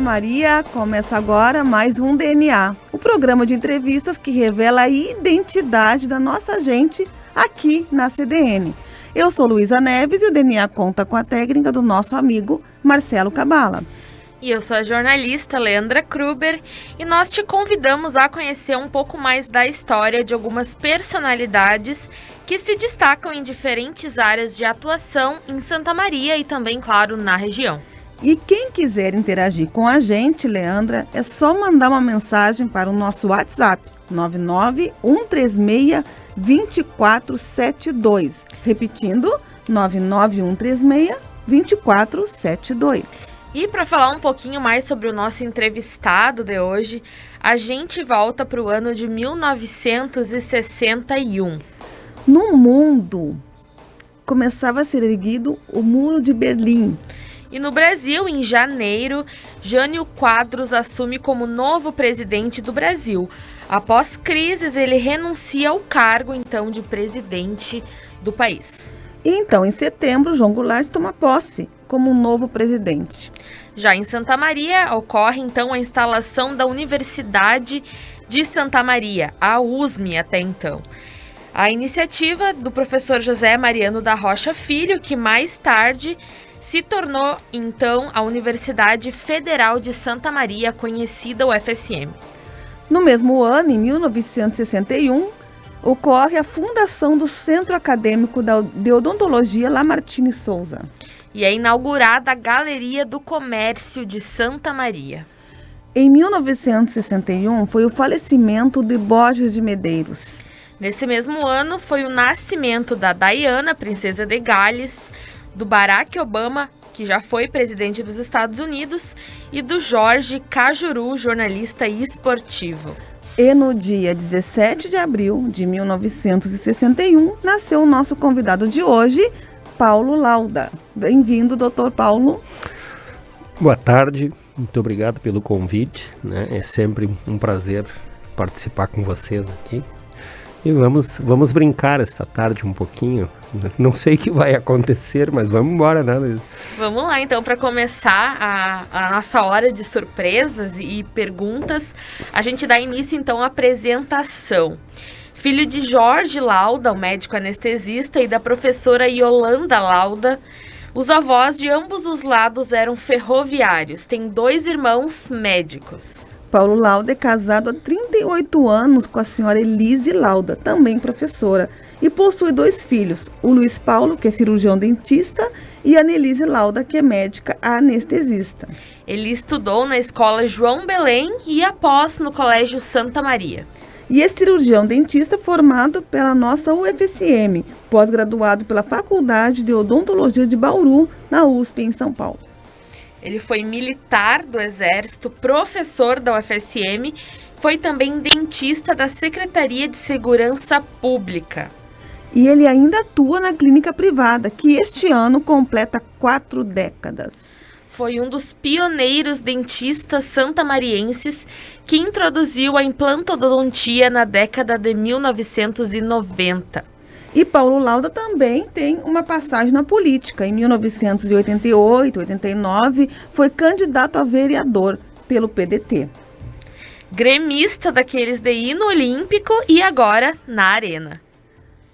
Maria, começa agora mais um DNA, o programa de entrevistas que revela a identidade da nossa gente aqui na CDN. Eu sou Luísa Neves e o DNA conta com a técnica do nosso amigo Marcelo Cabala. E eu sou a jornalista Leandra Kruber e nós te convidamos a conhecer um pouco mais da história de algumas personalidades que se destacam em diferentes áreas de atuação em Santa Maria e também, claro, na região. E quem quiser interagir com a gente, Leandra, é só mandar uma mensagem para o nosso WhatsApp 991362472. Repetindo, 991362472. E para falar um pouquinho mais sobre o nosso entrevistado de hoje, a gente volta para o ano de 1961. No mundo, começava a ser erguido o Muro de Berlim. E no Brasil, em janeiro, Jânio Quadros assume como novo presidente do Brasil. Após crises, ele renuncia ao cargo, então, de presidente do país. E então, em setembro, João Goulart toma posse como um novo presidente. Já em Santa Maria, ocorre, então, a instalação da Universidade de Santa Maria, a USM até então. A iniciativa do professor José Mariano da Rocha Filho, que mais tarde se tornou, então, a Universidade Federal de Santa Maria, conhecida UFSM. No mesmo ano, em 1961, ocorre a fundação do Centro Acadêmico de Odontologia Lamartine Souza. E é inaugurada a Galeria do Comércio de Santa Maria. Em 1961, foi o falecimento de Borges de Medeiros. Nesse mesmo ano, foi o nascimento da Diana, princesa de Gales, do Barack Obama, que já foi presidente dos Estados Unidos, e do Jorge Cajuru, jornalista e esportivo. E no dia 17 de abril de 1961, nasceu o nosso convidado de hoje, Paulo Lauda. Bem-vindo, doutor Paulo. Boa tarde, muito obrigado pelo convite, né? É sempre um prazer participar com vocês aqui. E vamos brincar esta tarde um pouquinho. Não sei o que vai acontecer, mas vamos embora, né, Luiz? Vamos lá, então, para começar a nossa hora de surpresas e perguntas, a gente dá início, então, à apresentação. Filho de Jorge Lauda, o médico anestesista, e da professora Yolanda Lauda, os avós de ambos os lados eram ferroviários. Tem 2 irmãos médicos. Paulo Lauda é casado há 38 anos com a senhora Elise Lauda, também professora, e possui 2 filhos, o Luiz Paulo, que é cirurgião dentista, e a Nelise Lauda, que é médica anestesista. Ele estudou na escola João Belém e após no Colégio Santa Maria. E é cirurgião dentista formado pela nossa UFSM, pós-graduado pela Faculdade de Odontologia de Bauru, na USP, em São Paulo. Ele foi militar do Exército, professor da UFSM, foi também dentista da Secretaria de Segurança Pública. E ele ainda atua na clínica privada, que este ano completa 4 décadas. Foi um dos pioneiros dentistas santamarienses que introduziu a implantodontia na década de 1990. E Paulo Lauda também tem uma passagem na política. Em 1988, 89, foi candidato a vereador pelo PDT. Gremista daqueles de hino olímpico e agora na arena.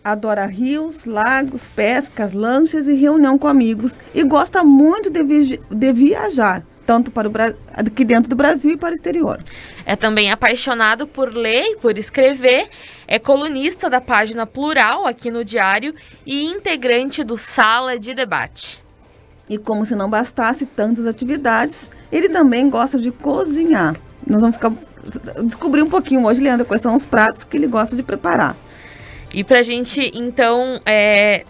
Adora rios, lagos, pescas, lanchas e reunião com amigos. E gosta muito de viajar, tanto para aqui dentro do Brasil e para o exterior. É também apaixonado por ler e por escrever, é colunista da página Plural aqui no Diário e integrante do Sala de Debate. E como se não bastasse tantas atividades, ele também gosta de cozinhar. Nós vamos descobrir um pouquinho hoje, Leandro, quais são os pratos que ele gosta de preparar. E para a gente, então,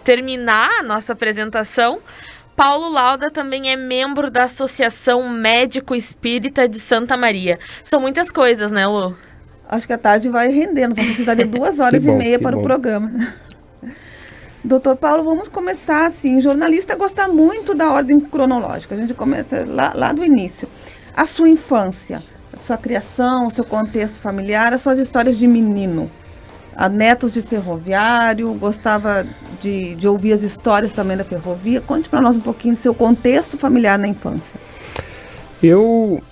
terminar a nossa apresentação, Paulo Lauda também é membro da Associação Médico Espírita de Santa Maria. São muitas coisas, né, Lu? Acho que a tarde vai render, nós vamos precisar de 2 horas e meia para o programa. Doutor Paulo, vamos começar assim. Jornalista gosta muito da ordem cronológica. A gente começa lá do início. A sua infância, a sua criação, o seu contexto familiar, as suas histórias de menino. Netos de ferroviário, gostava de ouvir as histórias também da ferrovia. Conte para nós um pouquinho do seu contexto familiar na infância. Eu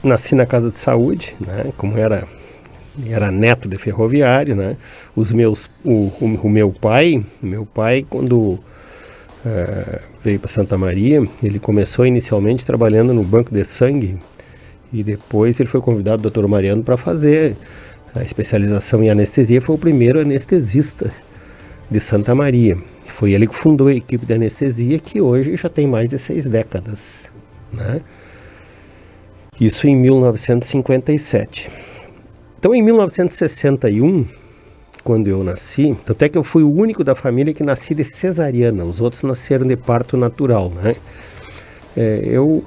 nasci na casa de saúde, né? Como era neto de ferroviário, né? O meu pai, quando veio para Santa Maria, ele começou inicialmente trabalhando no banco de sangue e depois ele foi convidado do Dr. Mariano para fazer a especialização em anestesia. Foi o primeiro anestesista de Santa Maria. Foi ele que fundou a equipe de anestesia, que hoje já tem mais de 6 décadas, né? Isso em 1957. Então, em 1961, quando eu nasci, tanto é que eu fui o único da família que nasci de cesariana, os outros nasceram de parto natural, né? Eu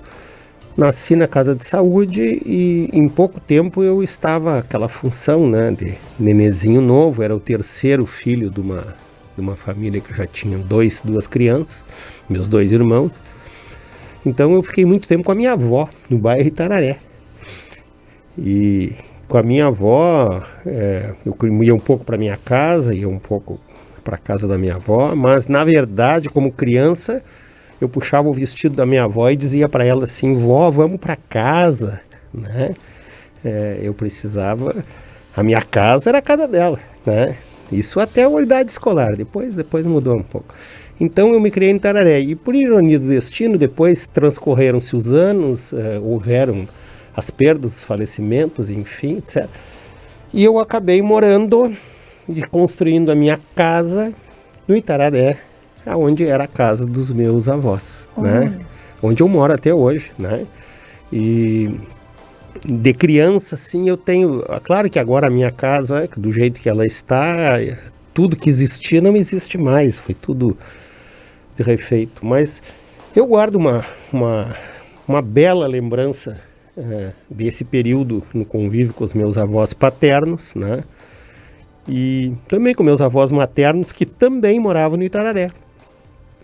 nasci na casa de saúde e em pouco tempo eu estava aquela função, né, de nenezinho novo. Era o terceiro filho de uma família que já tinha duas crianças, meus 2 irmãos. Então eu fiquei muito tempo com a minha avó, no bairro Itararé. E com a minha avó, eu ia um pouco para minha casa, ia um pouco para a casa da minha avó, mas na verdade, como criança, eu puxava o vestido da minha avó e dizia para ela assim: vó, vamos para casa, né? Eu precisava, a minha casa era a casa dela, né? Isso até a idade escolar, depois mudou um pouco. Então eu me criei em Itararé e, por ironia do destino, depois transcorreram-se os anos, houveram as perdas, os falecimentos, enfim, etc. E eu acabei morando e construindo a minha casa no Itararé, onde era a casa dos meus avós, né? Onde eu moro até hoje, né? E de criança, sim, eu tenho... Claro que agora a minha casa, do jeito que ela está, tudo que existia não existe mais, foi tudo refeito. Mas eu guardo uma bela lembrança desse período no convívio com os meus avós paternos, né? E também com meus avós maternos, que também moravam no Itararé,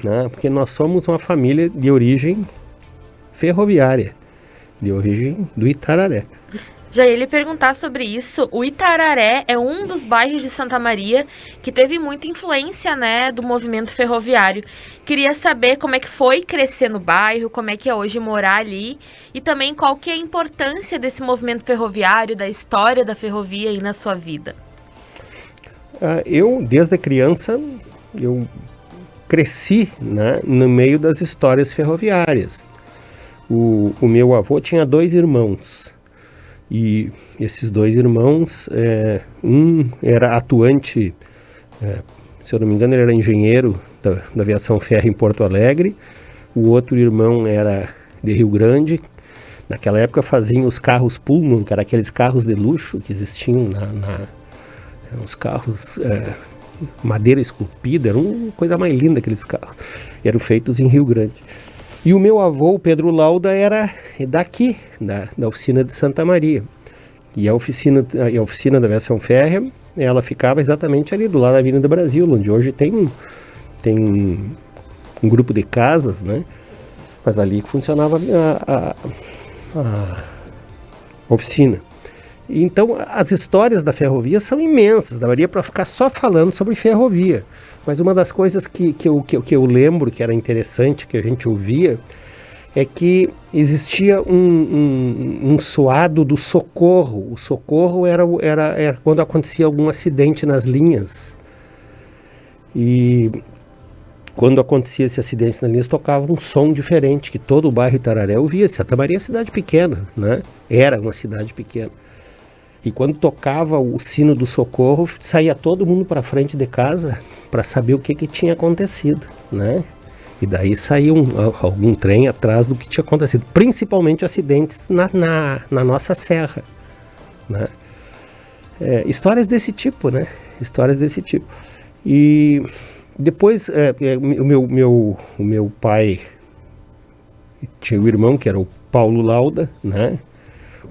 né? Porque nós somos uma família de origem ferroviária, de origem do Itararé. Já ia lhe perguntar sobre isso. O Itararé é um dos bairros de Santa Maria que teve muita influência, né, do movimento ferroviário. Queria saber como é que foi crescer no bairro, como é que é hoje morar ali e também qual que é a importância desse movimento ferroviário, da história da ferrovia aí na sua vida. Eu, desde criança, eu cresci, né, no meio das histórias ferroviárias. O meu avô tinha 2 irmãos. E esses 2 irmãos, um era atuante, se eu não me engano, ele era engenheiro da aviação ferro em Porto Alegre. O outro irmão era de Rio Grande. Naquela época faziam os carros Pullman, que eram aqueles carros de luxo que existiam uns carros madeira esculpida, era uma coisa mais linda aqueles carros. Eram feitos em Rio Grande. E o meu avô, o Pedro Lauda, era daqui, da oficina de Santa Maria. E a oficina da aviação férrea, ela ficava exatamente ali do lado da Avenida Brasil, onde hoje tem um grupo de casas, né? Mas ali que funcionava a oficina. Então, as histórias da ferrovia são imensas, daria para ficar só falando sobre ferrovia. Mas uma das coisas que eu lembro que era interessante, que a gente ouvia, é que existia um suado do socorro. O socorro era quando acontecia algum acidente nas linhas. E quando acontecia esse acidente nas linhas, tocava um som diferente, que todo o bairro Itararé ouvia. Santa Maria é cidade pequena, né? Era uma cidade pequena. E quando tocava o sino do socorro, saía todo mundo para frente de casa para saber o que tinha acontecido, né? E daí saía algum trem atrás do que tinha acontecido, principalmente acidentes na nossa serra, né? Histórias desse tipo, né? Histórias desse tipo. E depois o meu pai tinha um irmão que era o Paulo Lauda, né?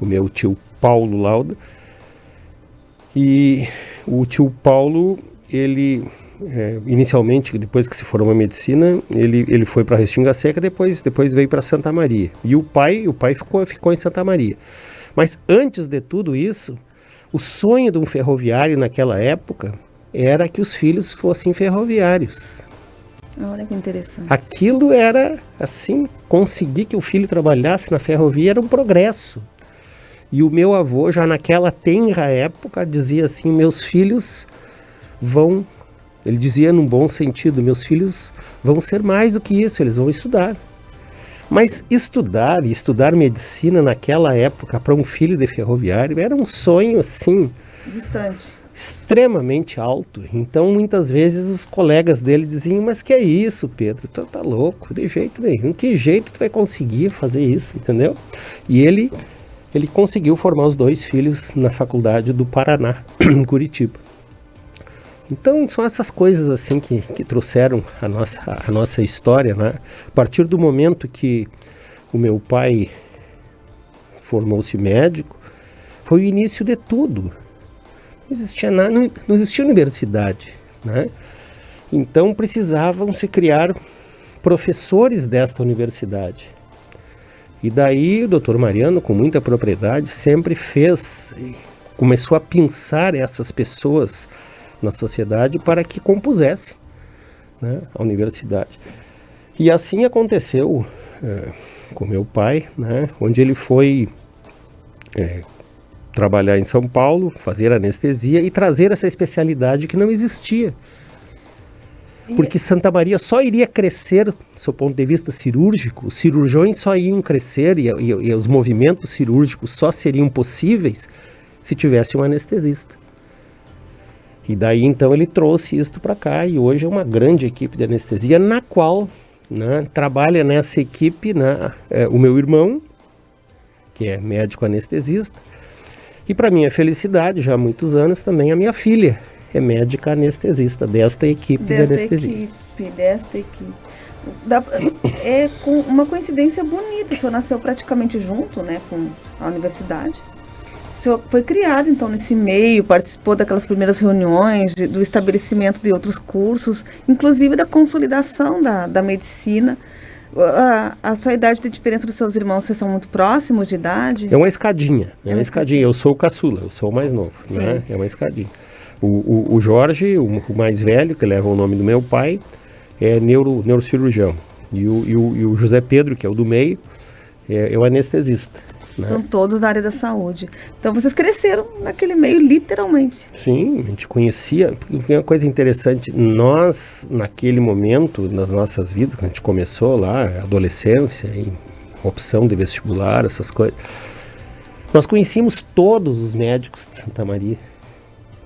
O meu tio Paulo Lauda. E o tio Paulo, ele inicialmente, depois que se formou em medicina, ele foi para Restinga Seca, depois veio para Santa Maria. E o pai ficou em Santa Maria. Mas antes de tudo isso, o sonho de um ferroviário naquela época era que os filhos fossem ferroviários. Olha que interessante. Aquilo era, assim, conseguir que o filho trabalhasse na ferrovia era um progresso. E o meu avô, já naquela tenra época, dizia assim, meus filhos vão, ele dizia num bom sentido, meus filhos vão ser mais do que isso, eles vão estudar. Mas estudar medicina naquela época para um filho de ferroviário era um sonho assim... distante. Extremamente alto. Então muitas vezes os colegas dele diziam, mas que é isso, Pedro? Tu tá louco, de jeito nenhum. Que jeito tu vai conseguir fazer isso, entendeu? E ele conseguiu formar os 2 filhos na faculdade do Paraná, em Curitiba. Então são essas coisas assim que trouxeram a nossa história, né? A partir do momento que o meu pai formou-se médico, foi o início de tudo. Não existia nada, não existia universidade, né? Então precisavam se criar professores desta universidade. E daí o Dr. Mariano, com muita propriedade, sempre começou a pensar essas pessoas na sociedade para que compusessem, né, a universidade. E assim aconteceu com meu pai, né, onde ele foi trabalhar em São Paulo, fazer anestesia e trazer essa especialidade que não existia. Porque Santa Maria só iria crescer, do seu ponto de vista cirúrgico, os cirurgiões só iam crescer e os movimentos cirúrgicos só seriam possíveis se tivesse um anestesista. E daí então ele trouxe isso para cá e hoje é uma grande equipe de anestesia na qual, né, trabalha nessa equipe, né, o meu irmão, que é médico anestesista, e para minha felicidade, já há muitos anos também a minha filha é médica anestesista desta equipe de anestesia. Desta equipe. É com uma coincidência bonita, o senhor nasceu praticamente junto, né, com a universidade. O senhor foi criado, então, nesse meio, participou daquelas primeiras reuniões, do estabelecimento de outros cursos, inclusive da consolidação da medicina. A sua idade tem diferença dos seus irmãos? Vocês são muito próximos de idade? É uma escadinha, Eu sou o caçula, eu sou o mais novo, né? É uma escadinha. O Jorge, o mais velho, que leva o nome do meu pai, é neurocirurgião. E o José Pedro, que é o do meio, é o anestesista. Né? São todos da área da saúde. Então vocês cresceram naquele meio, literalmente. Sim, a gente conhecia. Porque uma coisa interessante, nós, naquele momento, nas nossas vidas, quando a gente começou lá, adolescência, e opção de vestibular, essas coisas, nós conhecíamos todos os médicos de Santa Maria.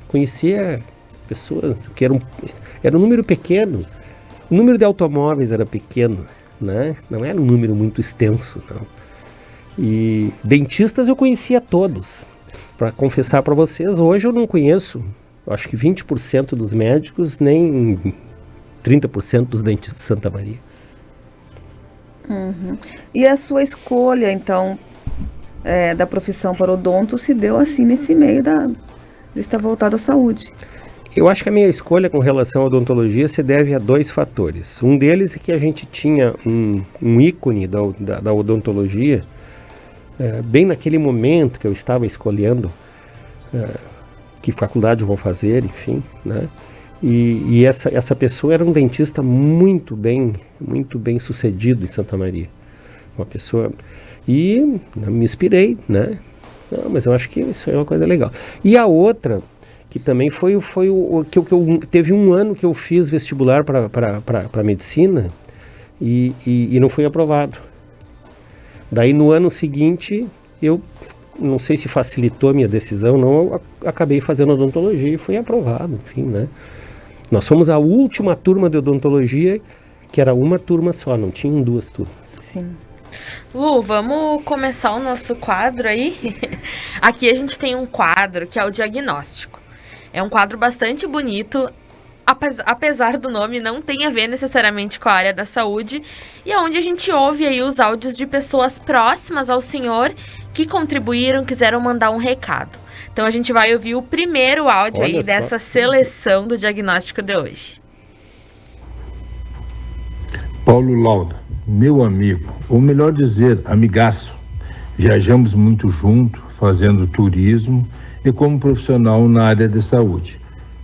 Conhecia pessoas que era um número pequeno. O número de automóveis era pequeno, né? Não era um número muito extenso, não. E dentistas eu conhecia todos. Para confessar para vocês, hoje eu não conheço, acho que 20% dos médicos, nem 30% dos dentistas de Santa Maria. Uhum. E a sua escolha, então, da profissão para odonto se deu assim nesse meio de estar voltado à saúde? Eu acho que a minha escolha com relação à odontologia se deve a 2 fatores. Um deles é que a gente tinha um ícone da odontologia, bem naquele momento que eu estava escolhendo que faculdade eu vou fazer, enfim, né? E essa pessoa era um dentista muito bem sucedido em Santa Maria. Uma pessoa... E me inspirei, né? Não, mas eu acho que isso é uma coisa legal. E a outra, que também foi o que eu teve um ano que eu fiz vestibular para medicina e não fui aprovado. Daí no ano seguinte, eu não sei se facilitou a minha decisão, não, eu acabei fazendo odontologia e fui aprovado, enfim, né? Nós fomos a última turma de odontologia, que era uma turma só, não tinham 2 turmas. Sim. Lu, vamos começar o nosso quadro aí? Aqui a gente tem um quadro que é o diagnóstico. É um quadro bastante bonito, apesar do nome não tem a ver necessariamente com a área da saúde, e é onde a gente ouve aí os áudios de pessoas próximas ao senhor que contribuíram, quiseram mandar um recado. Então a gente vai ouvir o primeiro áudio aí dessa seleção do diagnóstico de hoje. Paulo Lauda, meu amigo, ou melhor dizer, amigaço. Viajamos muito junto, fazendo turismo e como profissional na área de saúde.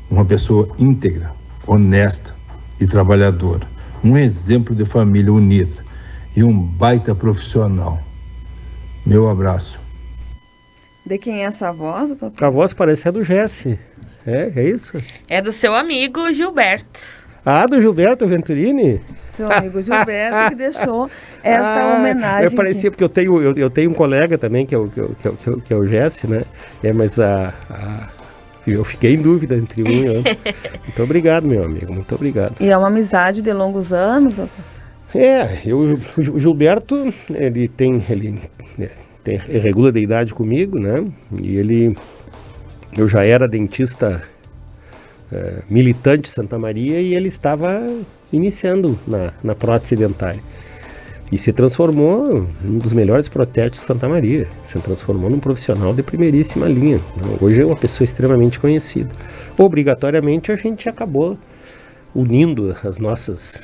Uma pessoa íntegra, honesta e trabalhadora. Um exemplo de família unida e um baita profissional. Meu abraço. De quem é essa voz, doutor? A voz parece a do Jesse. É isso? É do seu amigo Gilberto. Ah, do Gilberto Venturini? Seu amigo Gilberto que deixou esta homenagem. Eu parecia, porque eu tenho um colega também, que é o Jesse, né? Mas eu fiquei em dúvida entre um e outro. Muito obrigado, meu amigo, muito obrigado. E é uma amizade de longos anos, doutor? O Gilberto, ele regula de idade comigo, né? E eu já era dentista militante de Santa Maria e ele estava iniciando na prótese dentária. E se transformou num dos melhores protéticos de Santa Maria. Se transformou num profissional de primeiríssima linha. Hoje é uma pessoa extremamente conhecida. Obrigatoriamente a gente acabou unindo as nossas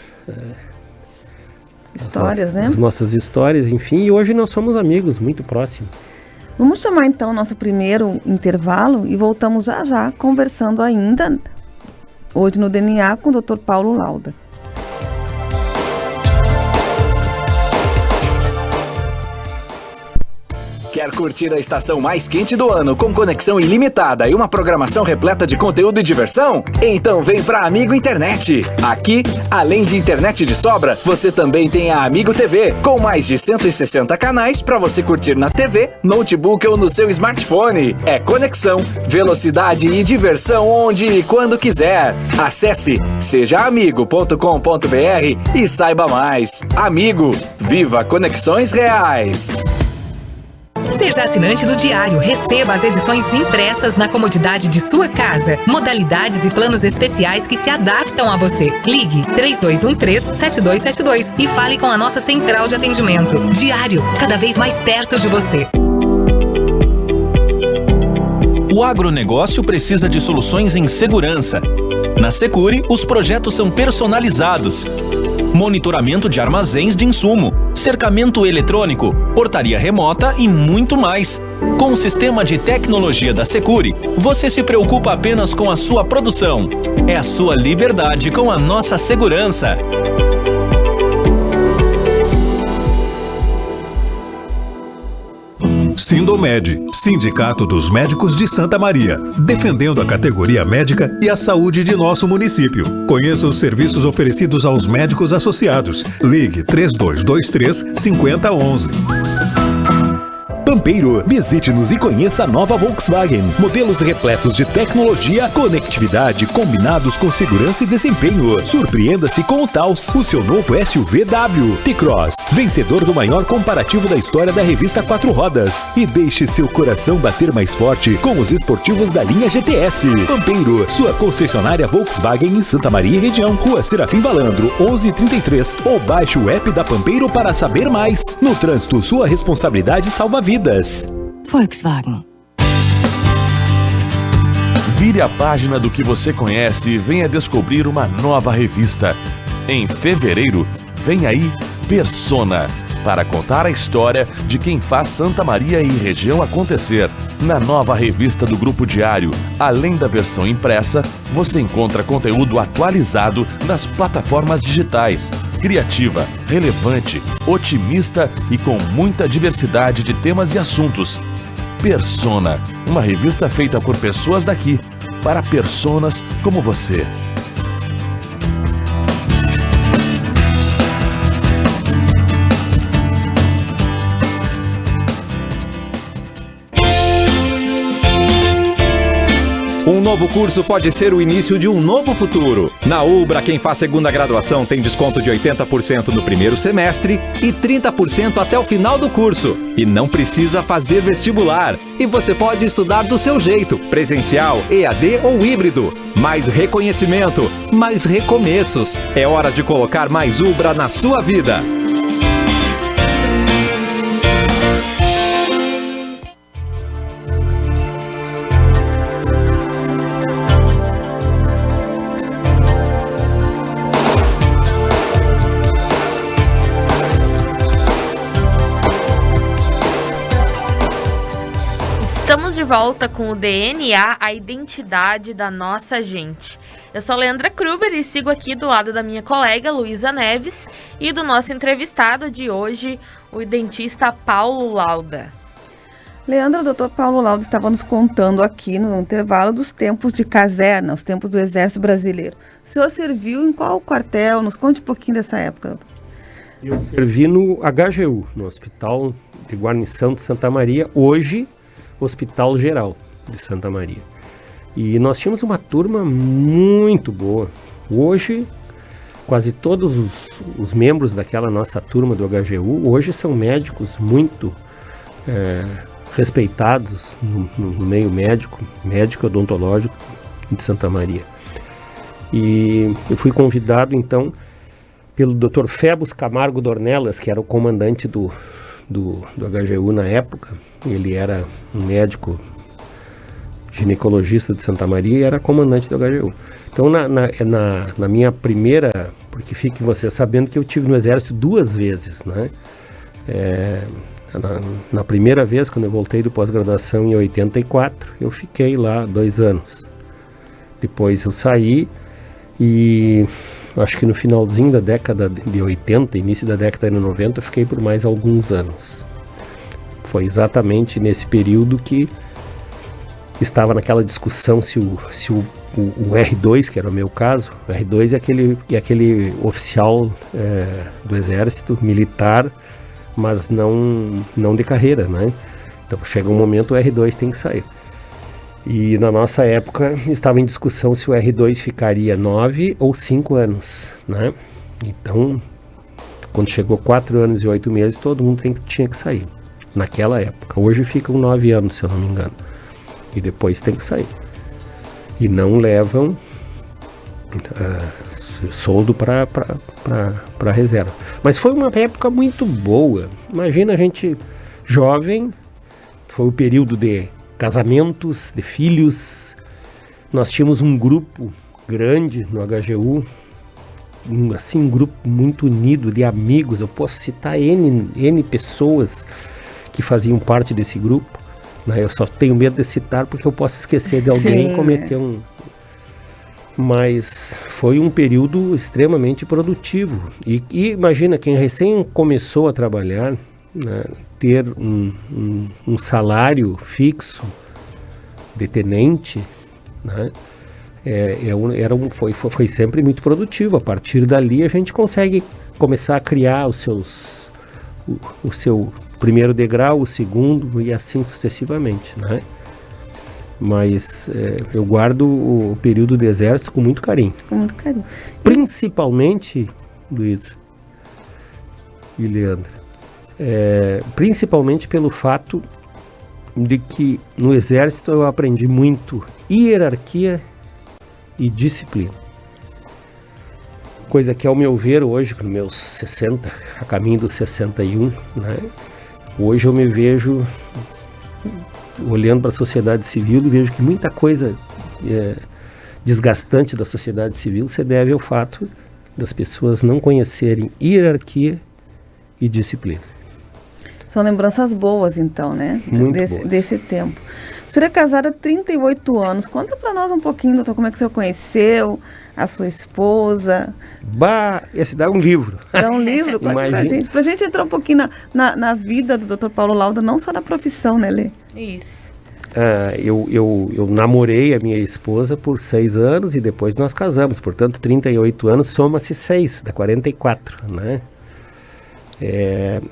histórias, né? As nossas histórias, enfim, e hoje nós somos amigos muito próximos. Vamos chamar então o nosso primeiro intervalo e voltamos já conversando ainda hoje no DNA com o Dr. Paulo Lauda. Quer curtir a estação mais quente do ano com conexão ilimitada e uma programação repleta de conteúdo e diversão? Então vem pra Amigo Internet. Aqui, além de internet de sobra, você também tem a Amigo TV, com mais de 160 canais para você curtir na TV, notebook ou no seu smartphone. É conexão, velocidade e diversão onde e quando quiser. Acesse sejaamigo.com.br e saiba mais. Amigo, viva conexões reais. Seja assinante do Diário, receba as edições impressas na comodidade de sua casa. Modalidades e planos especiais que se adaptam a você. Ligue 3213-7272 e fale com a nossa central de atendimento. Diário, cada vez mais perto de você. O agronegócio precisa de soluções em segurança. Na Securi, os projetos são personalizados. Monitoramento de armazéns de insumo, cercamento eletrônico, portaria remota e muito mais. Com o sistema de tecnologia da Securi, você se preocupa apenas com a sua produção. É a sua liberdade com a nossa segurança. Sindomed, Sindicato dos Médicos de Santa Maria, defendendo a categoria médica e a saúde de nosso município. Conheça os serviços oferecidos aos médicos associados. Ligue 3223-5011. Pampeiro, visite-nos e conheça a nova Volkswagen. Modelos repletos de tecnologia, conectividade, combinados com segurança e desempenho. Surpreenda-se com o Taos, o seu novo SUV-W. T-Cross, vencedor do maior comparativo da história da revista 4 Rodas. E deixe seu coração bater mais forte com os esportivos da linha GTS. Pampeiro, sua concessionária Volkswagen em Santa Maria e região. Rua Serafim Balandro, 1133. Ou baixe o app da Pampeiro para saber mais. No trânsito, sua responsabilidade salva vidas. Volkswagen. Vire a página do que você conhece e venha descobrir uma nova revista. Em fevereiro, vem aí Persona, para contar a história de quem faz Santa Maria e região acontecer. Na nova revista do Grupo Diário, além da versão impressa, você encontra conteúdo atualizado nas plataformas digitais, criativa, relevante, otimista e com muita diversidade de temas e assuntos. Persona, uma revista feita por pessoas daqui, para personas como você. Um novo curso pode ser o início de um novo futuro. Na Ubra, quem faz segunda graduação tem desconto de 80% no primeiro semestre e 30% até o final do curso. E não precisa fazer vestibular. E você pode estudar do seu jeito, presencial, EAD ou híbrido. Mais reconhecimento, mais recomeços. É hora de colocar mais Ubra na sua vida. Estamos de volta com o DNA, a identidade da nossa gente. Eu sou Leandra Kruber e sigo aqui do lado da minha colega Luísa Neves e do nosso entrevistado de hoje, o dentista Paulo Lauda. Leandro, o doutor Paulo Lauda estava nos contando aqui no intervalo dos tempos de caserna, os tempos do Exército Brasileiro. O senhor serviu em qual quartel? Nos conte um pouquinho dessa época, doutor. Eu servi no HGU, no Hospital de Guarnição de Santa Maria, hoje Hospital Geral de Santa Maria. E nós tínhamos uma turma muito boa. Hoje, quase todos os membros daquela nossa turma do HGU, hoje são médicos muito respeitados no meio médico odontológico de Santa Maria. E eu fui convidado, então, pelo Dr. Febos Camargo Dornelas, que era o comandante do HGU na época. Ele era um médico ginecologista de Santa Maria e era comandante do HGU. Então, na minha primeira... Porque fique você sabendo que eu tive no Exército 2 vezes, né? Na primeira vez, quando eu voltei do pós-graduação em 84, eu fiquei lá 2 anos. Depois eu saí e acho que no finalzinho da década de 80, início da década de 90, eu fiquei por mais alguns anos. Foi exatamente nesse período que estava naquela discussão se o R2, que era o meu caso, o R2 é aquele oficial do Exército militar, mas não de carreira, né? Então chega um momento o R2 tem que sair. E na nossa época estava em discussão se o R2 ficaria 9 ou 5 anos, né? Então, quando chegou 4 anos e 8 meses, todo mundo tinha que sair. Naquela época. Hoje ficam 9 anos, se eu não me engano. E depois tem que sair. E não levam soldo para reserva. Mas foi uma época muito boa. Imagina a gente jovem, foi o período de casamentos, de filhos. Nós tínhamos um grupo grande no HGU, um grupo muito unido de amigos. Eu posso citar N pessoas que faziam parte desse grupo, né? Eu só tenho medo de citar porque eu posso esquecer de alguém e cometer um... Mas foi um período extremamente produtivo. E imagina, quem recém começou a trabalhar, né, ter um salário fixo de tenente, né, foi sempre muito produtivo. A partir dali a gente consegue começar a criar o seu primeiro degrau, o segundo e assim sucessivamente, né? Mas eu guardo o período do Exército com muito carinho. Com muito carinho. Principalmente, Luiz e Leandro, principalmente pelo fato de que no Exército eu aprendi muito hierarquia e disciplina. Coisa que, ao meu ver, hoje, com meus 60, a caminho dos 61, né, hoje eu me vejo olhando para a sociedade civil e vejo que muita coisa desgastante da sociedade civil se deve ao fato das pessoas não conhecerem hierarquia e disciplina. São lembranças boas, então, né? Desse tempo. O senhor é casado há 38 anos. Conta para nós um pouquinho, doutor, como é que o senhor conheceu a sua esposa. Esse dá um livro. Dá um livro? Conte pra gente entrar um pouquinho na vida do Dr. Paulo Lauda, não só na profissão, né, Lê? Isso. Eu namorei a minha esposa por 6 anos e depois nós casamos. Portanto, 38 anos, soma-se 6, dá 44, né?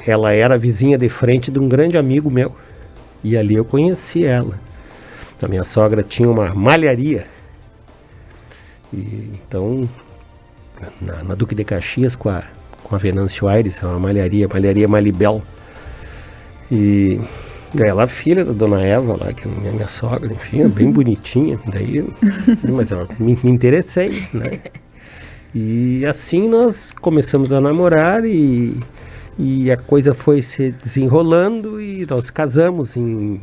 Ela era vizinha de frente de um grande amigo meu. E ali eu conheci ela. A minha sogra tinha uma malharia. E, então, na Duque de Caxias, com a Venâncio Aires, uma malharia Malibel. E ela, filha da dona Eva, lá, que é minha sogra, enfim, bem bonitinha. Mas eu me interessei, né? E assim nós começamos a namorar e a coisa foi se desenrolando e nós casamos em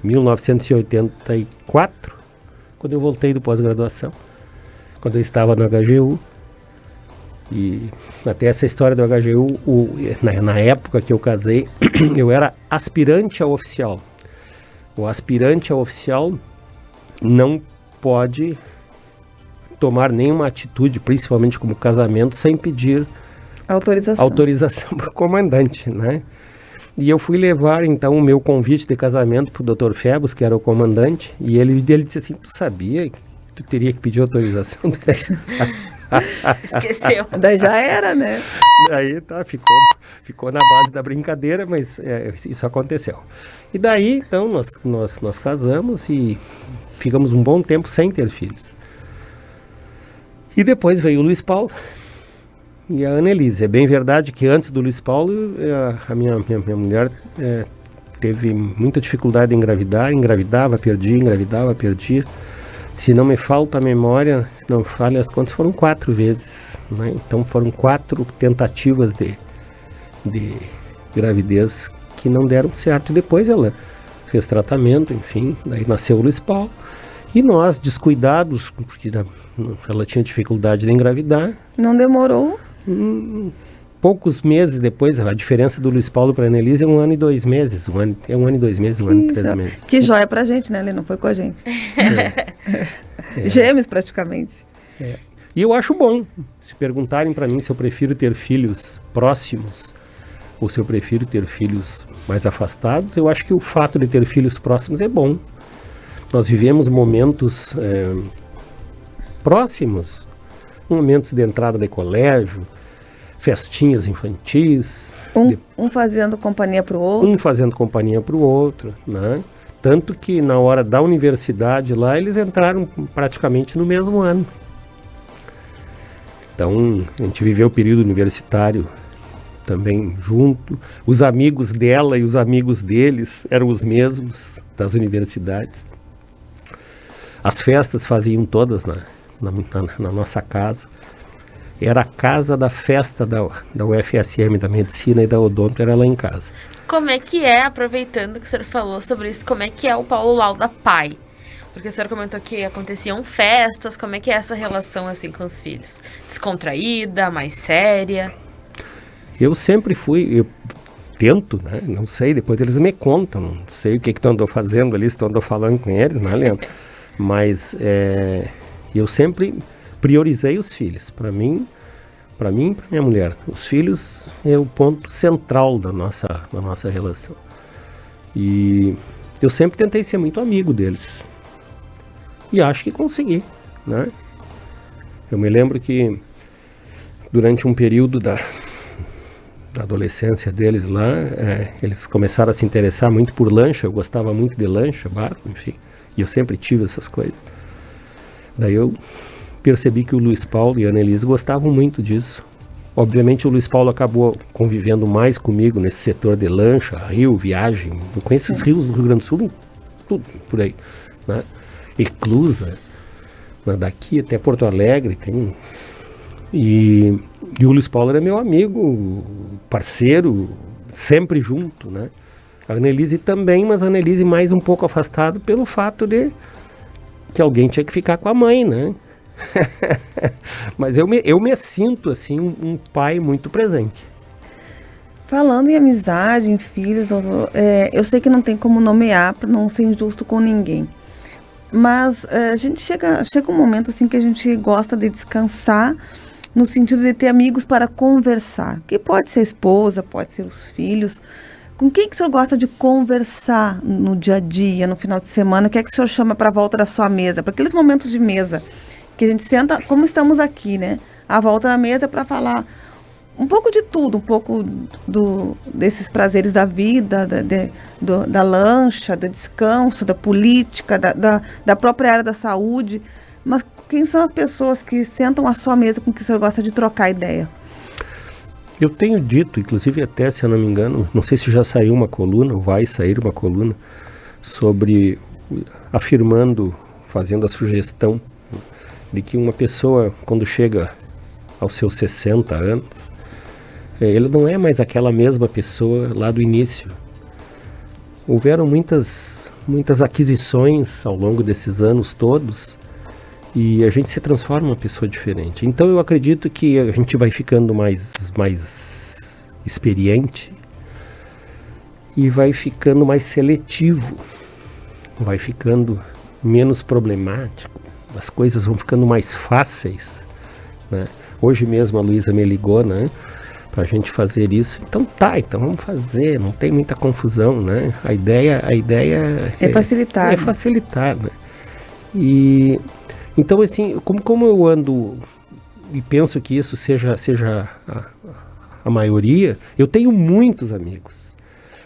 1984, quando eu voltei do pós-graduação, quando eu estava no HGU. E até essa história do HGU, na época que eu casei, eu era aspirante a oficial. O aspirante a oficial não pode tomar nenhuma atitude, principalmente como casamento, sem pedir autorização para o comandante, né? E eu fui levar, então, o meu convite de casamento pro Dr. Febos, que era o comandante, e ele disse assim, tu sabia que tu teria que pedir autorização? Esqueceu. Daí já era, né? Daí tá, ficou na base da brincadeira, mas isso aconteceu. E daí, então, nós casamos e ficamos um bom tempo sem ter filhos. E depois veio o Luiz Paulo e a Annelise. É bem verdade que antes do Luiz Paulo, a minha mulher teve muita dificuldade em engravidar, engravidava, perdia. Se não me falta a memória, se não falha as contas, foram 4 vezes, né? Então foram 4 tentativas de gravidez que não deram certo. E depois ela fez tratamento, enfim, daí nasceu o Luiz Paulo. E nós, descuidados, porque ela tinha dificuldade de engravidar. Não demorou? Poucos meses depois, a diferença do Luiz Paulo para a Annelise é 1 ano e 2 meses. 1 ano e 2 meses, 1 ano e 3 meses. Que joia pra gente, né? Ele não foi com a gente. Gêmeos, praticamente. E eu acho bom. Se perguntarem para mim se eu prefiro ter filhos próximos ou se eu prefiro ter filhos mais afastados, eu acho que o fato de ter filhos próximos é bom. Nós vivemos momentos próximos, momentos de entrada de colégio, festinhas infantis. Um fazendo companhia para o outro. Um fazendo companhia para o outro, né? Tanto que na hora da universidade lá, eles entraram praticamente no mesmo ano. Então, a gente viveu o período universitário também junto. Os amigos dela e os amigos deles eram os mesmos das universidades. As festas faziam todas na nossa casa. Era a casa da festa da UFSM, da Medicina e da Odonto, era lá em casa. Como é que é, aproveitando que o senhor falou sobre isso, como é que é o Paulo Lauda pai? Porque o senhor comentou que aconteciam festas, como é que é essa relação assim com os filhos? Descontraída, mais séria? Eu sempre fui, eu tento, né? Não sei, depois eles me contam, não sei o que tu andou fazendo ali, se tu andou falando com eles, não lembro. Mas eu sempre priorizei os filhos. Para mim e para minha mulher, os filhos é o ponto central da nossa relação. E eu sempre tentei ser muito amigo deles. E acho que consegui, né? Eu me lembro que durante um período da adolescência deles lá, eles começaram a se interessar muito por lancha. Eu gostava muito de lancha, barco, enfim. E eu sempre tive essas coisas. Daí eu percebi que o Luiz Paulo e a Annelise gostavam muito disso. Obviamente o Luiz Paulo acabou convivendo mais comigo nesse setor de lancha, rio, viagem. Eu conheço esses rios do Rio Grande do Sul, tudo por aí, né? Eclusa, daqui até Porto Alegre tem. E o Luiz Paulo era meu amigo, parceiro, sempre junto, né? A Annelise também, mas a Annelise mais um pouco afastado pelo fato de que alguém tinha que ficar com a mãe, né? Mas eu me sinto assim um pai muito presente. Falando em amizade, em filhos, eu sei que não tem como nomear para não ser injusto com ninguém. Mas a gente chega um momento assim que a gente gosta de descansar no sentido de ter amigos para conversar. Que pode ser a esposa, pode ser os filhos. Com quem que o senhor gosta de conversar no dia a dia, no final de semana? Quem é que o senhor chama para a volta da sua mesa? Para aqueles momentos de mesa que a gente senta, como estamos aqui, né? À volta da mesa para falar um pouco de tudo, um pouco desses prazeres da vida, da lancha, do descanso, da política, da própria área da saúde. Mas quem são as pessoas que sentam à sua mesa com que o senhor gosta de trocar ideia? Eu tenho dito, inclusive até, se eu não me engano, não sei se já saiu uma coluna, ou vai sair uma coluna, sobre, afirmando, fazendo a sugestão de que uma pessoa, quando chega aos seus 60 anos, ele não é mais aquela mesma pessoa lá do início. Houveram muitas aquisições ao longo desses anos todos, e a gente se transforma em uma pessoa diferente. Então eu acredito que a gente vai ficando mais experiente e vai ficando mais seletivo, vai ficando menos problemático, as coisas vão ficando mais fáceis, né? Hoje mesmo a Luísa me ligou, né? pra gente fazer isso. Então vamos fazer, não tem muita confusão, né? A ideia é facilitar. É facilitar, né? E então, assim, como eu ando e penso que isso seja a maioria, eu tenho muitos amigos.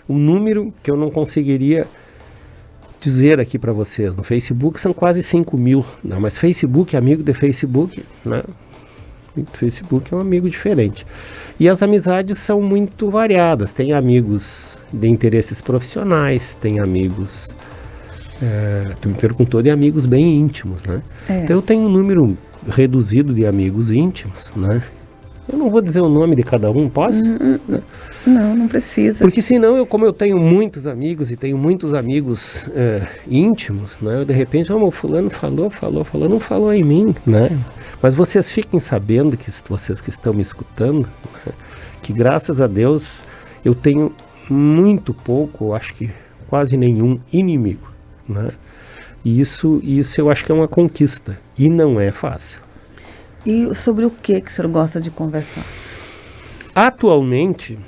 Um número que eu não conseguiria dizer aqui para vocês. No Facebook são quase 5 mil. Não, mas Facebook, amigo de Facebook, né? Facebook é um amigo diferente. E as amizades são muito variadas. Tem amigos de interesses profissionais, tem amigos... tu me perguntou de amigos bem íntimos, né? Então eu tenho um número reduzido de amigos íntimos, né? Eu não vou dizer o nome de cada um, posso? Não precisa. Porque senão, como eu tenho muitos amigos e tenho muitos amigos íntimos, né? Eu, de repente, o fulano falou, não falou em mim, né? Mas vocês fiquem sabendo, vocês que estão me escutando, né? Que graças a Deus eu tenho muito pouco, acho que quase nenhum inimigo, né? E isso eu acho que é uma conquista e não é fácil. E sobre o que o senhor gosta de conversar? Atualmente,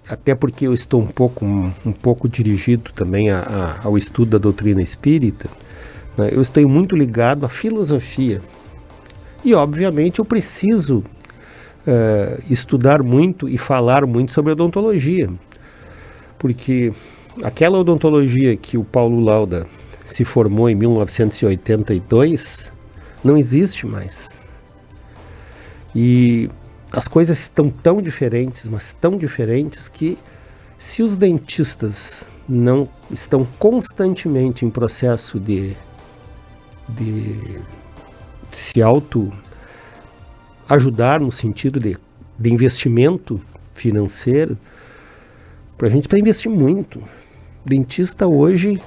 até porque eu estou um pouco dirigido também ao estudo da doutrina espírita, né, eu estou muito ligado à filosofia. E, obviamente, eu preciso estudar muito e falar muito sobre odontologia. Porque aquela odontologia que o Paulo Lauda se formou em 1982 não existe mais. E as coisas estão tão diferentes, mas tão diferentes, que se os dentistas não estão constantemente em processo de se auto-ajudar no sentido de investimento financeiro, a gente precisa investir muito. O dentista hoje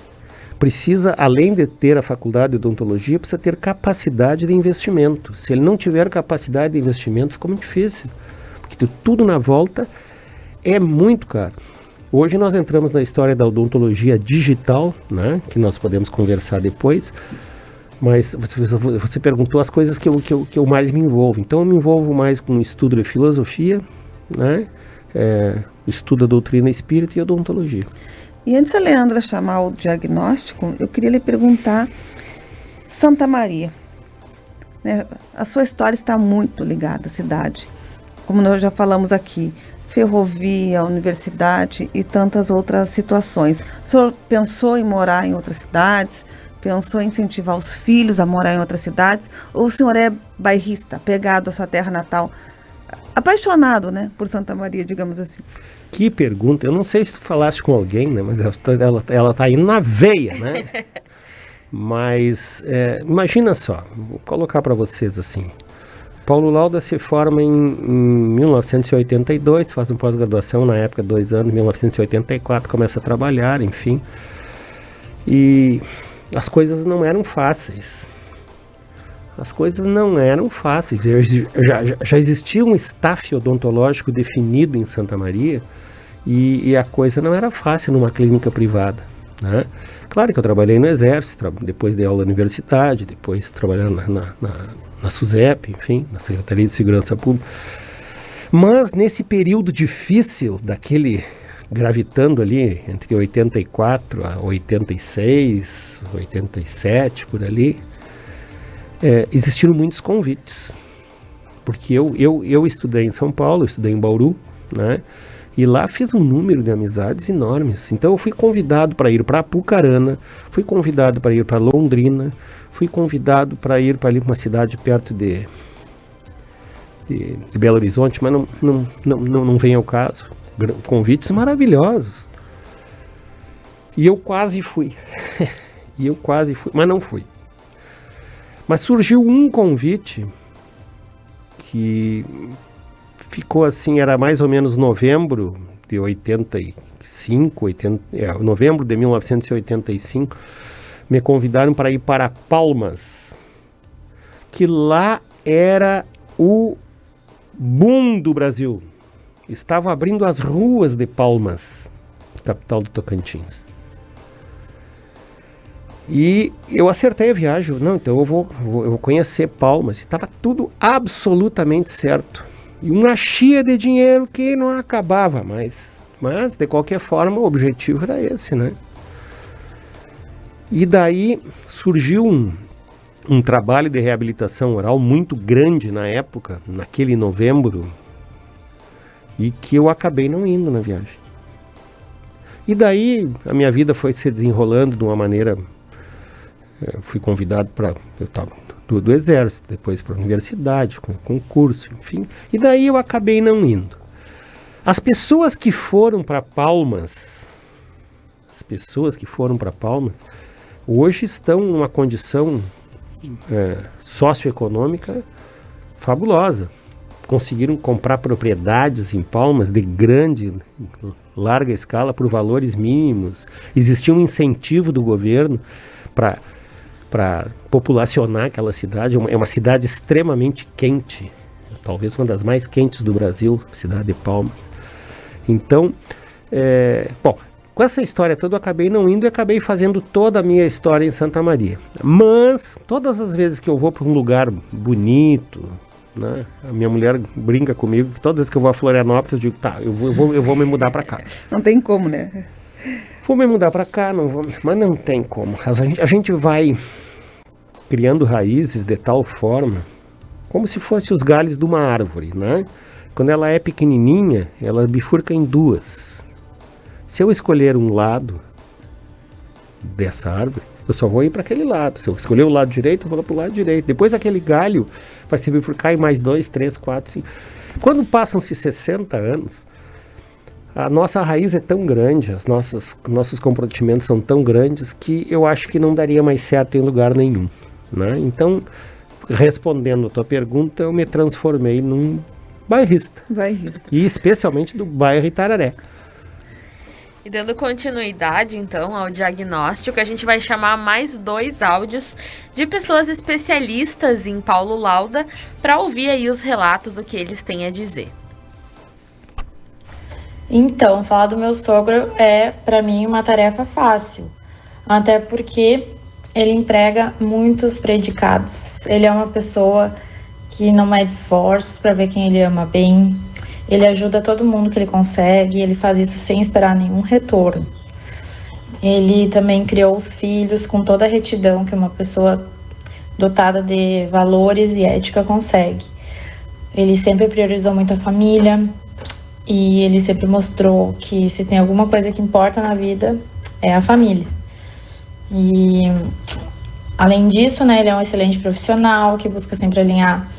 precisa, além de ter a faculdade de odontologia, precisa ter capacidade de investimento. Se ele não tiver capacidade de investimento, fica muito difícil. Porque tudo na volta é muito caro. Hoje nós entramos na história da odontologia digital, né, que nós podemos conversar depois, mas você perguntou as coisas que eu mais me envolvo. Então eu me envolvo mais com o estudo de filosofia, né, estudo da doutrina espírita e odontologia. E antes a Leandra chamar o diagnóstico, eu queria lhe perguntar, Santa Maria, né, a sua história está muito ligada à cidade, como nós já falamos aqui, ferrovia, universidade e tantas outras situações. O senhor pensou em morar em outras cidades? Pensou em incentivar os filhos a morar em outras cidades? Ou o senhor é bairrista, apegado à sua terra natal, apaixonado, né, por Santa Maria, digamos assim? Que pergunta, eu não sei se tu falaste com alguém, né, mas ela tá indo na veia, né? Mas imagina só, vou colocar para vocês assim. Paulo Lauda se forma em 1982, faz uma pós-graduação na época, 2 anos, em 1984, começa a trabalhar, enfim. E as coisas não eram fáceis. As coisas não eram fáceis. Já existia um staff odontológico definido em Santa Maria e a coisa não era fácil numa clínica privada, né? Claro que eu trabalhei no Exército, depois dei aula na universidade, depois trabalhando na SUSEP, enfim, na Secretaria de Segurança Pública. Mas nesse período difícil, daquele gravitando ali entre 84 a 86, 87, por ali, existiram muitos convites. Porque eu estudei em São Paulo, estudei em Bauru, né? E lá fiz um número de amizades enormes. Então eu fui convidado para ir para Apucarana, fui convidado para ir para Londrina, fui convidado para ir para ali uma cidade perto de Belo Horizonte, mas não vem ao caso. Convites maravilhosos. E eu quase fui. Mas não fui. Mas surgiu um convite que ficou assim, era mais ou menos novembro de 85, novembro de 1985, me convidaram para ir para Palmas, que lá era o boom do Brasil. Estavam abrindo as ruas de Palmas, capital do Tocantins. E eu acertei a viagem. Não, então eu vou conhecer Palmas. E estava tudo absolutamente certo. E uma chia de dinheiro que não acabava mais. Mas, de qualquer forma, o objetivo era esse, né? E daí surgiu um trabalho de reabilitação oral muito grande na época, naquele novembro, e que eu acabei não indo na viagem. E daí a minha vida foi se desenrolando de uma maneira... fui convidado para... Eu estava do exército, depois para a universidade, com concurso, enfim. E daí eu acabei não indo. As pessoas que foram para Palmas, hoje estão numa condição socioeconômica fabulosa. Conseguiram comprar propriedades em Palmas de grande, larga escala por valores mínimos. Existia um incentivo do governo para populacionar aquela cidade. É uma cidade extremamente quente, talvez uma das mais quentes do Brasil, cidade de Palmas. Então, com essa história toda eu acabei não indo e acabei fazendo toda a minha história em Santa Maria. Mas, todas as vezes que eu vou para um lugar bonito, né, a minha mulher brinca comigo, que todas as vezes que eu vou a Florianópolis eu digo, tá, eu vou me mudar para cá. Não tem como, né? Vou me mudar para cá, mas não tem como. A gente vai criando raízes de tal forma, como se fosse os galhos de uma árvore, né? Quando ela é pequenininha, ela bifurca em duas. Se eu escolher um lado dessa árvore, eu só vou ir para aquele lado. Se eu escolher o lado direito, eu vou para o lado direito. Depois aquele galho vai se bifurcar em mais 2, 3, 4, 5. Quando passam-se 60 anos, a nossa raiz é tão grande, nossos comprometimentos são tão grandes que eu acho que não daria mais certo em lugar nenhum, né? Então, respondendo a tua pergunta, eu me transformei num bairrista. E especialmente do bairro Itararé. E dando continuidade, então, ao diagnóstico, a gente vai chamar mais 2 áudios de pessoas especialistas em Paulo Lauda para ouvir aí os relatos, o que eles têm a dizer. Então, falar do meu sogro é, para mim, uma tarefa fácil. Até porque ele emprega muitos predicados. Ele é uma pessoa que não mede esforços para ver quem ele ama bem. Ele ajuda todo mundo que ele consegue. Ele faz isso sem esperar nenhum retorno. Ele também criou os filhos com toda a retidão que uma pessoa dotada de valores e ética consegue. Ele sempre priorizou muito a família. E ele sempre mostrou que se tem alguma coisa que importa na vida, é a família. E, além disso, né, ele é um excelente profissional que busca sempre alinhar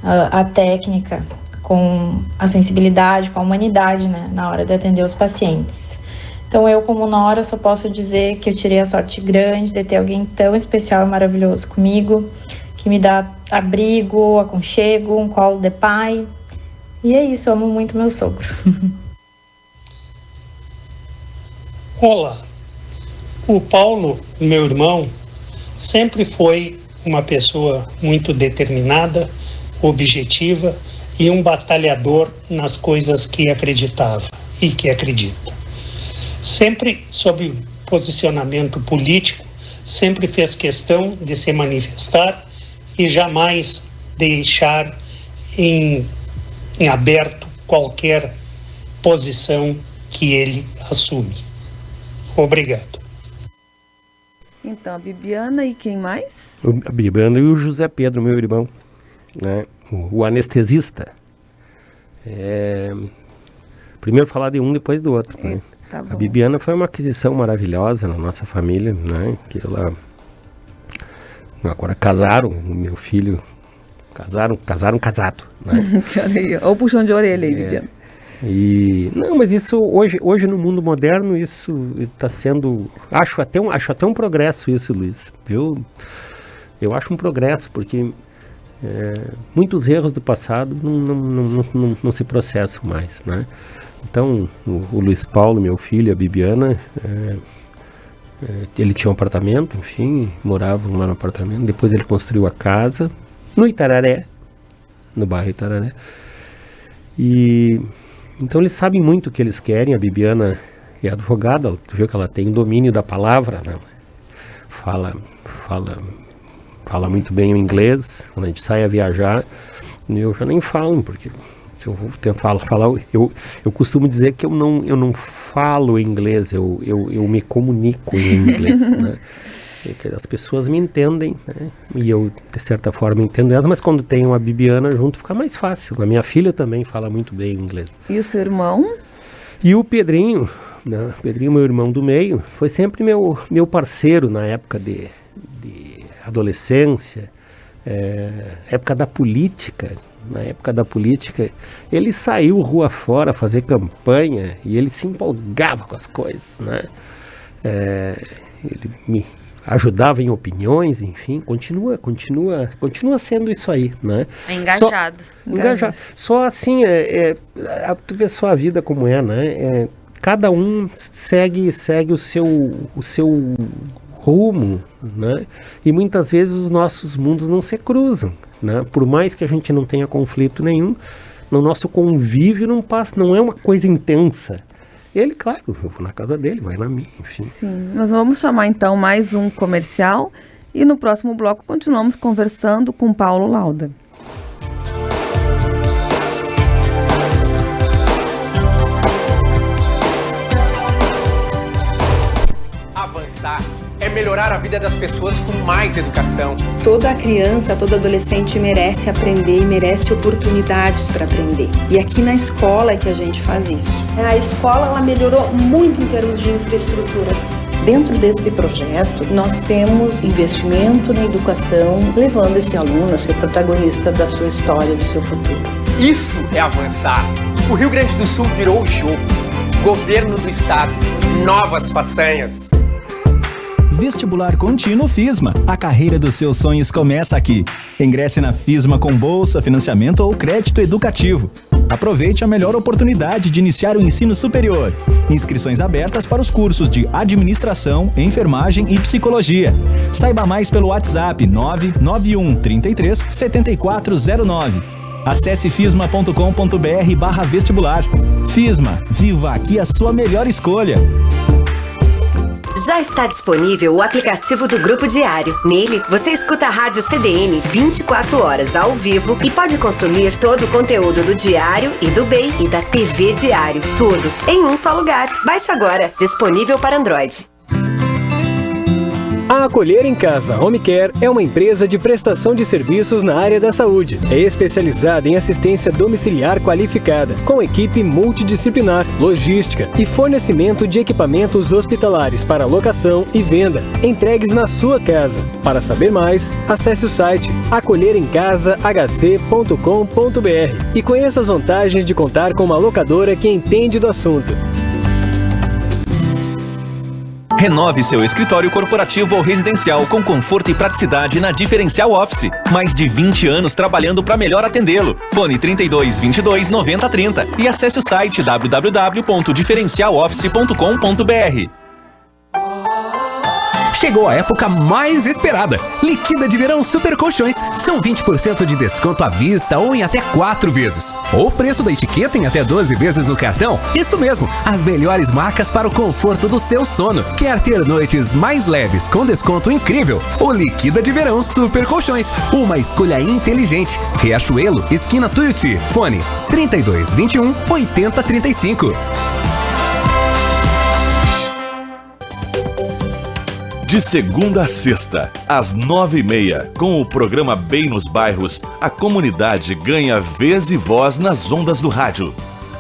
a técnica com a sensibilidade, com a humanidade, né, na hora de atender os pacientes. Então, eu, como nora, só posso dizer que eu tirei a sorte grande de ter alguém tão especial e maravilhoso comigo, que me dá abrigo, aconchego, um colo de pai. E é isso, eu amo muito meu sogro. Olá, o Paulo, meu irmão, sempre foi uma pessoa muito determinada, objetiva e um batalhador nas coisas que acreditava e que acredita. Sempre sob posicionamento político, sempre fez questão de se manifestar e jamais deixar em aberto qualquer posição que ele assume. Obrigado. Então, a Bibiana e quem mais? A Bibiana e o José Pedro, meu irmão, né? O anestesista. Primeiro falar de um, depois do outro, né? Tá bom. A Bibiana foi uma aquisição maravilhosa na nossa família, né? Que ela... Agora casaram, meu filho... Casaram casado, né? Olha o puxão de orelha aí, Bibiana. Não, mas isso hoje no mundo moderno isso está sendo, acho até um progresso isso, Luiz, viu? Eu acho um progresso porque muitos erros do passado não se processam mais, né? Então o Luiz Paulo, meu filho, a Bibiana, ele tinha um apartamento, enfim, moravam lá no apartamento. Depois ele construiu a casa no Itararé, no bairro Itararé. E então eles sabem muito o que eles querem. A Bibiana é advogada, tu viu que ela tem domínio da palavra, né? Fala muito bem o inglês. Quando a gente sai a viajar, eu já nem falo, porque Se eu vou tentar falar, eu costumo dizer que eu não falo inglês, eu me comunico em inglês, né? As pessoas me entendem, né? E eu, de certa forma, entendo elas, mas quando tem uma Bibiana junto fica mais fácil. A minha filha também fala muito bem inglês. E o seu irmão? E o Pedrinho, né? O Pedrinho, meu irmão do meio, foi sempre meu parceiro na época de adolescência, época da política. Na época da política, ele saiu rua fora fazer campanha e ele se empolgava com as coisas, né? Ele me ajudava em opiniões, enfim, continua sendo isso aí, né? Engajado. Engajado. Só assim, tu vê só a vida como né? Cada um segue o seu rumo, né? E muitas vezes os nossos mundos não se cruzam, né? Por mais que a gente não tenha conflito nenhum, no nosso convívio não é uma coisa intensa. Ele, claro, eu vou na casa dele, vai na minha, enfim. Sim, nós vamos chamar então mais um comercial e no próximo bloco continuamos conversando com Paulo Lauda. Avançar é melhorar a vida das pessoas com mais educação. Toda criança, todo adolescente merece aprender e merece oportunidades para aprender. E aqui na escola é que a gente faz isso. A escola ela melhorou muito em termos de infraestrutura. Dentro deste projeto, nós temos investimento na educação, levando esse aluno a ser protagonista da sua história, do seu futuro. Isso é avançar. O Rio Grande do Sul virou o jogo. Governo do Estado, novas façanhas. Vestibular Contínuo FISMA. A carreira dos seus sonhos começa aqui. Ingresse na FISMA com bolsa, financiamento ou crédito educativo. Aproveite a melhor oportunidade de iniciar o ensino superior. Inscrições abertas para os cursos de Administração, Enfermagem e Psicologia. Saiba mais pelo WhatsApp 991 33 7409. Acesse fisma.com.br/vestibular. FISMA. Viva aqui a sua melhor escolha. Já está disponível o aplicativo do Grupo Diário. Nele, você escuta a rádio CDN 24 horas ao vivo e pode consumir todo o conteúdo do Diário e do BEI e da TV Diário. Tudo em um só lugar. Baixe agora. Disponível para Android. A Acolher em Casa Home Care é uma empresa de prestação de serviços na área da saúde. É especializada em assistência domiciliar qualificada, com equipe multidisciplinar, logística e fornecimento de equipamentos hospitalares para locação e venda, entregues na sua casa. Para saber mais, acesse o site acolheremcasahc.com.br e conheça as vantagens de contar com uma locadora que entende do assunto. Renove seu escritório corporativo ou residencial com conforto e praticidade na Diferencial Office. Mais de 20 anos trabalhando para melhor atendê-lo. Fone 32 22 90 30 e acesse o site www.diferencialoffice.com.br. Chegou a época mais esperada. Liquida de Verão Super Colchões. São 20% de desconto à vista ou em até 4 vezes. Ou preço da etiqueta em até 12 vezes no cartão. Isso mesmo, as melhores marcas para o conforto do seu sono. Quer ter noites mais leves com desconto incrível? O Liquida de Verão Super Colchões. Uma escolha inteligente. Riachuelo, esquina Tuiuti. Fone 32 21 80 35. De segunda a sexta, às 9h30, com o programa Bem nos Bairros, a comunidade ganha vez e voz nas ondas do rádio.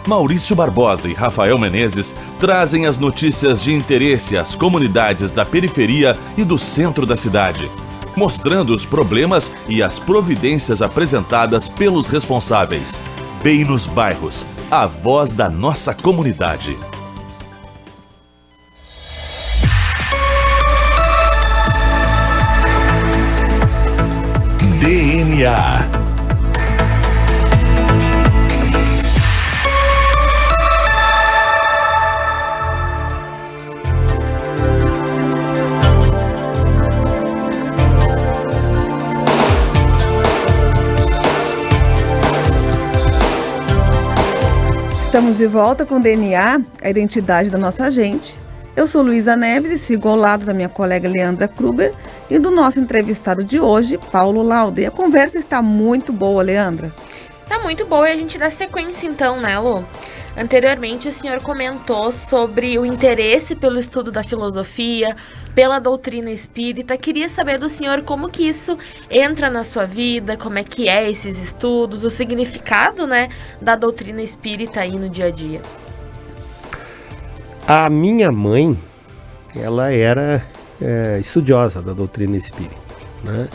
Maurício Barbosa e Rafael Menezes trazem as notícias de interesse às comunidades da periferia e do centro da cidade, mostrando os problemas e as providências apresentadas pelos responsáveis. Bem nos Bairros, a voz da nossa comunidade. DNA. Estamos de volta com o DNA, a identidade da nossa gente. Eu sou Luísa Neves e sigo ao lado da minha colega Leandra Kruber e do nosso entrevistado de hoje, Paulo Lauda. E a conversa está muito boa, Leandra. Tá muito boa e a gente dá sequência então, né, Lu? Anteriormente o senhor comentou sobre o interesse pelo estudo da filosofia, pela doutrina espírita. Queria saber do senhor como que isso entra na sua vida, como é que é esses estudos, o significado, né, da doutrina espírita aí no dia a dia. A minha mãe, ela era estudiosa da doutrina espírita, né?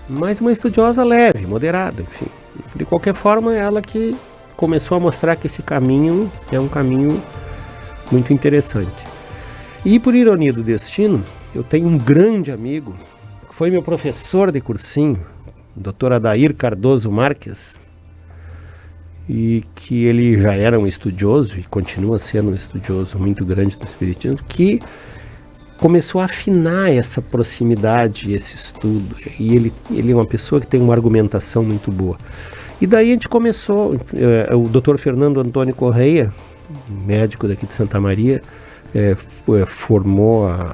Mas uma estudiosa leve, moderada, enfim. De qualquer forma, ela que começou a mostrar que esse caminho é um caminho muito interessante. E por ironia do destino, eu tenho um grande amigo, que foi meu professor de cursinho, o Dr. Adair Cardoso Marques, e que ele já era um estudioso e continua sendo um estudioso muito grande do espiritismo, que começou a afinar essa proximidade, esse estudo, e ele é uma pessoa que tem uma argumentação muito boa. E daí a gente começou, o Dr. Fernando Antônio Correia, médico daqui de Santa Maria,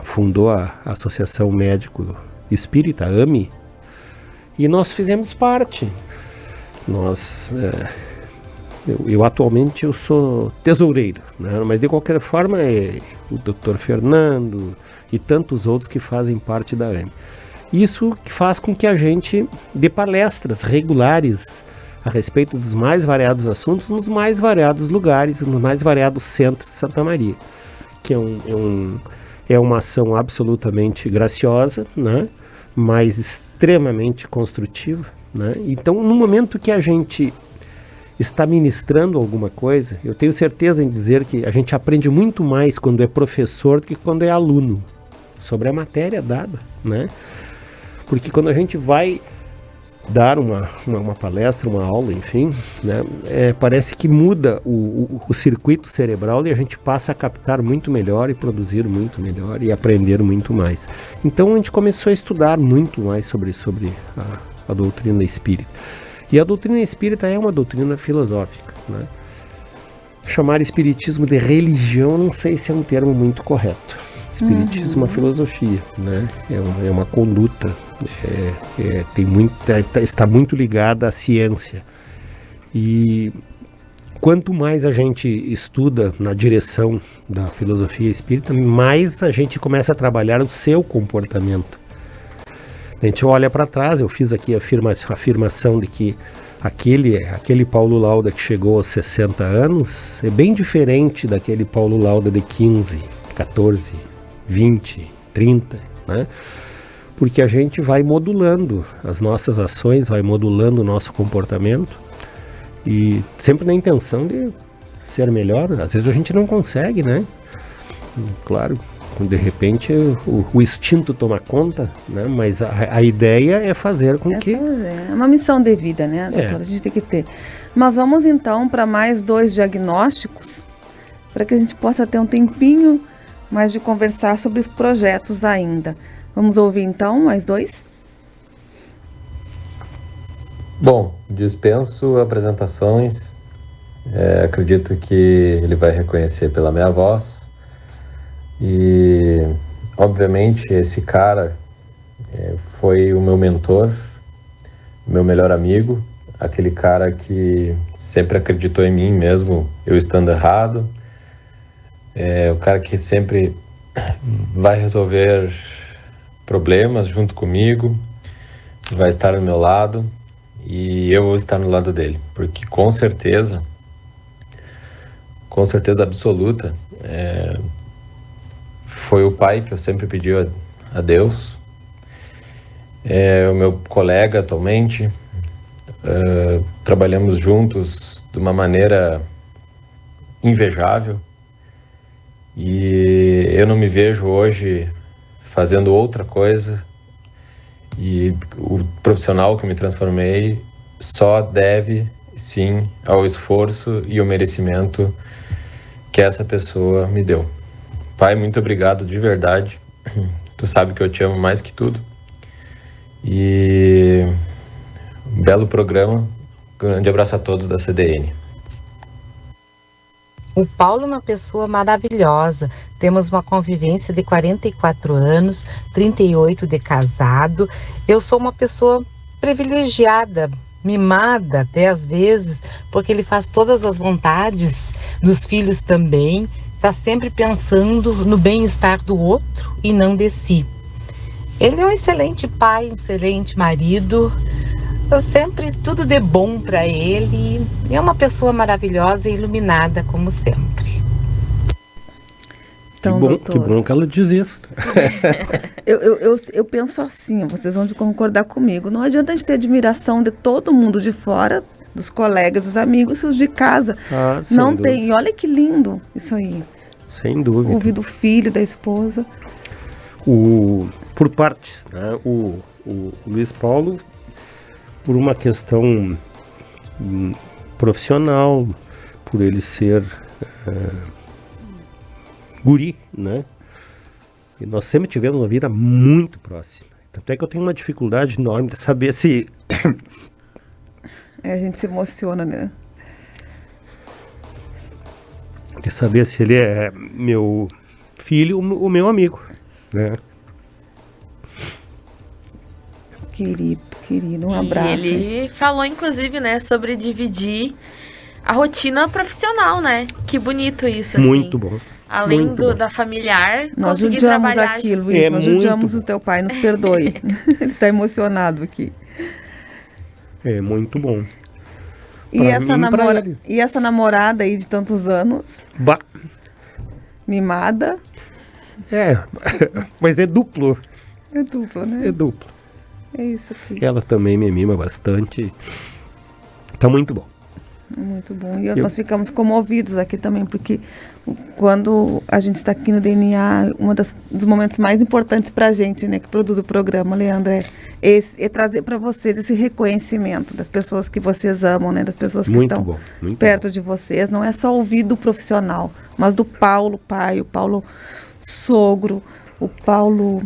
fundou a Associação Médico Espírita, AME, e nós fizemos parte. Eu atualmente eu sou tesoureiro, né? Mas de qualquer forma o Dr. Fernando e tantos outros que fazem parte da AME. Isso que faz com que a gente dê palestras regulares a respeito dos mais variados assuntos, nos mais variados lugares, nos mais variados centros de Santa Maria, que é uma ação absolutamente graciosa, né? Mas extremamente construtiva, né? Então, no momento que a gente está ministrando alguma coisa, eu tenho certeza em dizer que a gente aprende muito mais quando é professor do que quando é aluno, sobre a matéria dada, né? Porque quando a gente vai dar uma palestra, uma aula, enfim, né, parece que muda o circuito cerebral e a gente passa a captar muito melhor e produzir muito melhor e aprender muito mais. Então a gente começou a estudar muito mais sobre a doutrina espírita. E a doutrina espírita é uma doutrina filosófica, né? Chamar espiritismo de religião não sei se é um termo muito correto. Espiritismo é uma filosofia, né? É uma conduta, está muito ligada à ciência. E quanto mais a gente estuda na direção da filosofia espírita, mais a gente começa a trabalhar o seu comportamento. A gente olha para trás, eu fiz aqui a afirmação de que aquele Paulo Lauda que chegou aos 60 anos é bem diferente daquele Paulo Lauda de 15, 14, 20, 30, né? Porque a gente vai modulando as nossas ações, vai modulando o nosso comportamento e sempre na intenção de ser melhor. Às vezes a gente não consegue, né? Claro, de repente o instinto toma conta, né? Mas a ideia é fazer com que... É uma missão de vida, né, doutora? A gente tem que ter. Mas vamos então para mais 2 diagnósticos, para que a gente possa ter um tempinho mais de conversar sobre os projetos ainda. Vamos ouvir então mais 2? Bom, dispenso apresentações. Acredito que ele vai reconhecer pela minha voz. E, obviamente, esse cara foi o meu mentor, meu melhor amigo, aquele cara que sempre acreditou em mim mesmo, eu estando errado. O cara que sempre vai resolver problemas junto comigo, vai estar ao meu lado e eu vou estar no lado dele, porque com certeza absoluta, foi o pai que eu sempre pedi a Deus, o meu colega atualmente, trabalhamos juntos de uma maneira invejável. E eu não me vejo hoje fazendo outra coisa, e o profissional que me transformei só deve, sim, ao esforço e ao merecimento que essa pessoa me deu. Pai, muito obrigado de verdade, tu sabe que eu te amo mais que tudo, e um belo programa, grande abraço a todos da CDN. O Paulo é uma pessoa maravilhosa, temos uma convivência de 44 anos, 38 de casado. Eu sou uma pessoa privilegiada mimada até às vezes, porque ele faz todas as vontades dos filhos também, está sempre pensando no bem-estar do outro e não de si. Ele é um excelente pai, um excelente marido, sempre tudo de bom para ele, é uma pessoa maravilhosa e iluminada como sempre. Então, que bom que ela diz isso. Eu penso assim, vocês vão concordar comigo. Não adianta a gente ter admiração de todo mundo de fora, dos colegas, dos amigos, os de casa. Não tem. E olha que lindo isso aí. Sem dúvida. Ouvir do filho, da esposa. Por partes, né? O Luiz Paulo, por uma questão profissional, por ele ser... guri, né? E nós sempre tivemos uma vida muito próxima. Tanto é que eu tenho uma dificuldade enorme de saber se... A gente se emociona, né? De saber se ele é meu filho ou meu amigo, né? Querido, um abraço. E ele falou, inclusive, né, sobre dividir a rotina profissional, né? Que bonito isso, assim. Muito bom. Além da familiar, nós conseguir judiamos trabalhar... aqui, Luiz, nós judiamos o teu pai, nos perdoe. Ele está emocionado aqui. É muito bom. E essa namorada aí de tantos anos? Mimada? Mas é duplo. É duplo, né? É duplo. É isso aqui. Ela também me mima bastante. Tá muito bom. Muito bom. E nós ficamos comovidos aqui também, porque quando a gente está aqui no DNA, dos momentos mais importantes para a gente, né, que produz o programa, Leandro, é trazer para vocês esse reconhecimento das pessoas que vocês amam, né, das pessoas que estão perto de vocês. Não é só ouvir do profissional, mas do Paulo pai, o Paulo sogro, o Paulo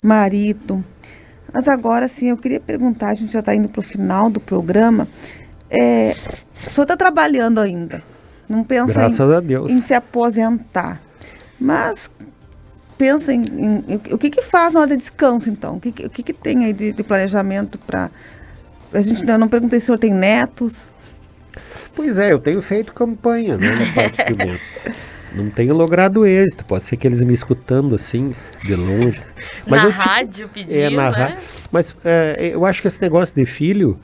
marido. Mas agora, sim, eu queria perguntar, a gente já está indo para o final do programa, o senhor está trabalhando ainda, não pensa Graças a Deus. em se aposentar, mas pensa o que faz na hora de descanso, então? O que tem aí de planejamento para... A gente não perguntei se o senhor tem netos. Pois é, eu tenho feito campanha, né, na parte de neto. Não tenho logrado êxito, pode ser que eles me escutando assim, de longe. Mas na rádio pedindo, né? Mas eu acho que esse negócio de filho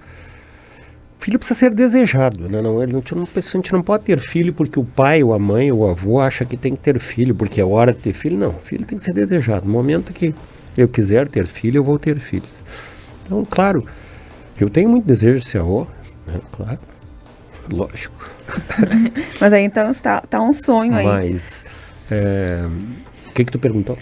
precisa ser desejado, né? A gente não pode ter filho porque o pai, ou a mãe, ou o avô acha que tem que ter filho, porque é hora de ter filho. Não, filho tem que ser desejado. No momento que eu quiser ter filho, eu vou ter filhos. Então, claro, eu tenho muito desejo de ser avô, né? Claro, lógico. Mas aí então tá um sonho aí. Mas, o que tu perguntou?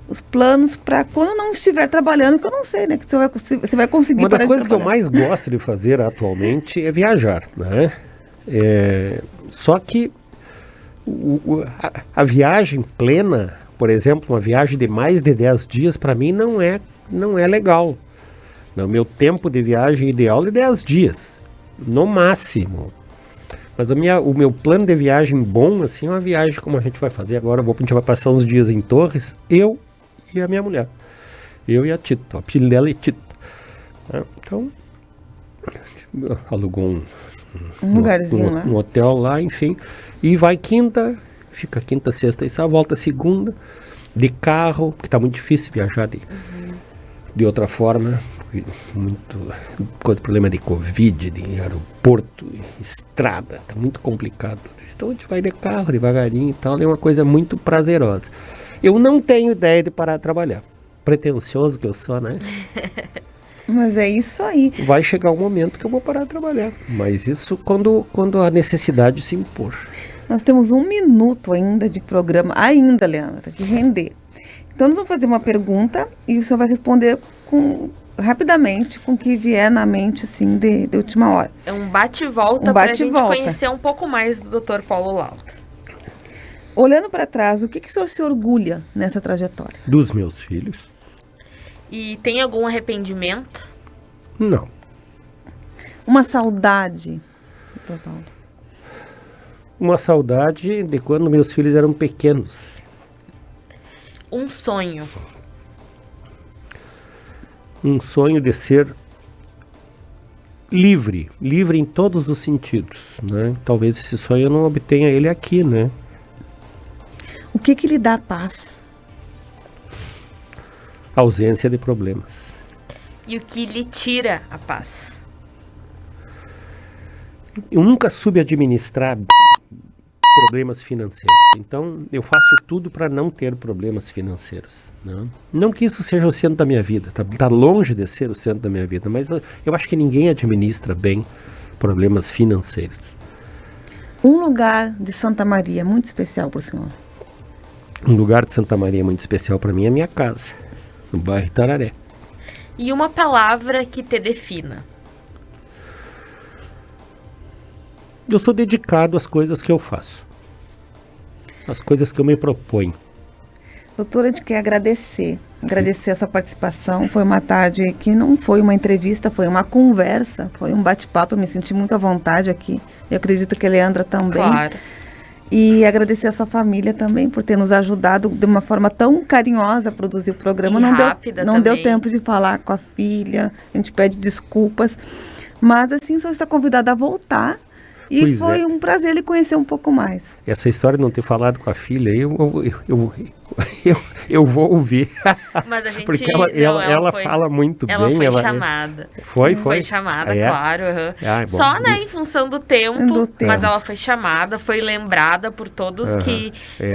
Os planos para quando não estiver trabalhando, que eu não sei, né? Que você vai conseguir. Uma das coisas que eu mais gosto de fazer atualmente é viajar, né? Só que a viagem plena, por exemplo, uma viagem de mais de 10 dias, para mim não é legal. O meu tempo de viagem ideal é 10 dias, no máximo. Mas o meu plano de viagem bom, assim, é uma viagem como a gente vai fazer agora. A gente vai passar uns dias em Torres, eu e a minha mulher. Eu e a Tito. A filha dela é Tito. Então, alugou um lugarzinho lá. Um hotel lá, enfim. E vai quinta, fica quinta, sexta e só volta segunda. De carro, porque tá muito difícil viajar de outra forma. Problema de Covid, de aeroporto, estrada, tá muito complicado. Então a gente vai de carro, devagarinho e tal, é uma coisa muito prazerosa. Eu não tenho ideia de parar de trabalhar. Pretencioso que eu sou, né? Mas é isso aí. Vai chegar um momento que eu vou parar de trabalhar. Mas isso quando a necessidade se impor. Nós temos 1 minuto ainda de programa. Ainda, Leandro, tem que render. Então nós vamos fazer uma pergunta e o senhor vai responder rapidamente com o que vier na mente, assim, de última hora. É um bate-volta para a gente conhecer um pouco mais do Dr. Paulo Lauda. Olhando para trás, o que o senhor se orgulha nessa trajetória? Dos meus filhos. E tem algum arrependimento? Não. Uma saudade, Dr. Paulo? Uma saudade de quando meus filhos eram pequenos. Um sonho? Um sonho de ser livre em todos os sentidos, né? Talvez esse sonho eu não obtenha ele aqui, né? O que lhe dá paz? Ausência de problemas. E o que lhe tira a paz? Eu nunca soube administrar problemas financeiros. Então, eu faço tudo para não ter problemas financeiros. Né? Não que isso seja o centro da minha vida. Tá longe de ser o centro da minha vida. Mas eu acho que ninguém administra bem problemas financeiros. Um lugar de Santa Maria muito especial para o senhor? Um lugar de Santa Maria muito especial para mim é a minha casa, no bairro Itararé. E uma palavra que te defina? Eu sou dedicado às coisas que eu faço. Às coisas que eu me proponho. Doutora, a gente quer agradecer a sua participação. Foi uma tarde que não foi uma entrevista, foi uma conversa, foi um bate-papo. Eu me senti muito à vontade aqui. Eu acredito que a Leandra também. Claro. E agradecer a sua família também por ter nos ajudado de uma forma tão carinhosa a produzir o programa. Não deu tempo de falar com a filha, a gente pede desculpas. Mas assim, o senhor está convidado a voltar. E pois foi um prazer lhe conhecer um pouco mais. Essa história de não ter falado com a filha, eu vou ouvir. Mas a gente... Porque ela fala muito bem. Ela foi chamada. Foi chamada, claro. Só, né, em função do tempo. Mas ela foi chamada, foi lembrada por todos que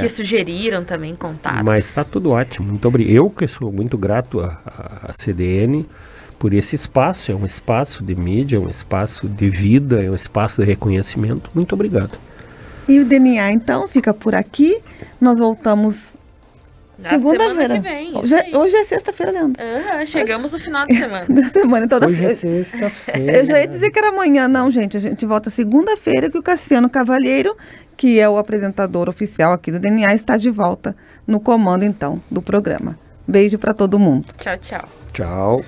sugeriram também contatos. Mas está tudo ótimo. Muito obrigado. Eu que sou muito grato à CDN por esse espaço. É um espaço de mídia, é um espaço de vida, é um espaço de reconhecimento. Muito obrigado. E o DNA, então, fica por aqui. Nós voltamos segunda-feira. Hoje é sexta-feira, Leandro. Chegamos no final de semana. Então, hoje é sexta-feira. Eu já ia dizer que era amanhã. Não, gente. A gente volta segunda-feira, que o Cassiano Cavalheiro, que é o apresentador oficial aqui do DNA, está de volta no comando, então, do programa. Beijo para todo mundo. Tchau, tchau. Tchau.